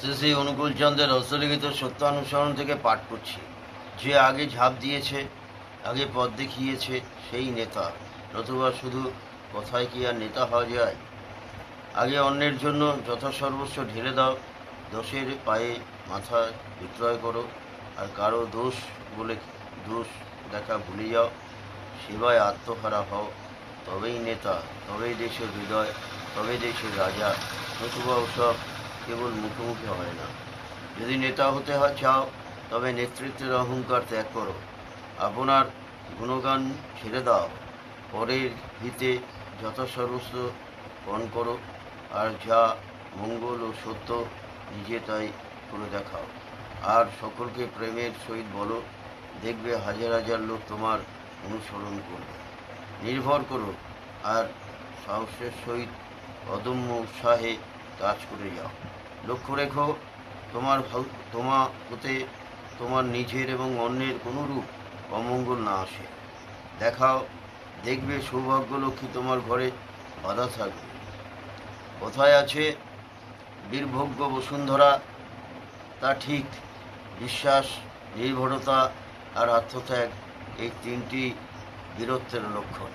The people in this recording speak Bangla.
শ্রী শ্রী অনুকূলচন্দ্রের হস্তলিখিত সত্যানুসরণ থেকে পাঠ করছি। যে আগে ঝাঁপ দিয়েছে, আগে পথ দেখিয়েছে, সেই নেতা। নতুবা শুধু কথায় কি আর নেতা হওয়া যায়? আগে অন্যের জন্য যথাসর্বস্ব ঢেলে দাও, দোষের পায়ে মাথা বিক্রয় করো, আর কারো দোষ বলে দোষ দেখা ভুলে যাও, সেবায় আত্মহারা হও। তবেই নেতা, তবেই দেশের হৃদয়, তবে দেশের রাজা। নতুবা ওসব কেবল মুখে মুখে হয় না। যদি নেতা হতে চাও, তবে নেতৃত্বের অহংকার ত্যাগ করো, আপনার গুণগান ছেড়ে দাও, পরের হিতে যথাসর্বস্ব পণ করো, আর যা মঙ্গল ও সত্য নিজে তাই করে দেখাও। আর সকলকে প্রেমের সহিত বলো, দেখবে হাজার হাজার লোক তোমার অনুসরণ করবে। নির্ভর করো আর সাহসের সহিত অদম্য উৎসাহে কাজ করে যাও। লক্ষ্য রেখো হতে তোমার নিজের এবং অন্যের কোনোরূপ অমঙ্গল না আসে। দেখাও, দেখবে সৌভাগ্যলক্ষ্মী তোমার ঘরে বাধা থাকবে। কথায় আছে, বীরভোগ্য বসুন্ধরা, তা ঠিক। বিশ্বাস, নির্ভরতা আর আত্মত্যাগ, এই তিনটি বীরত্বের লক্ষণ।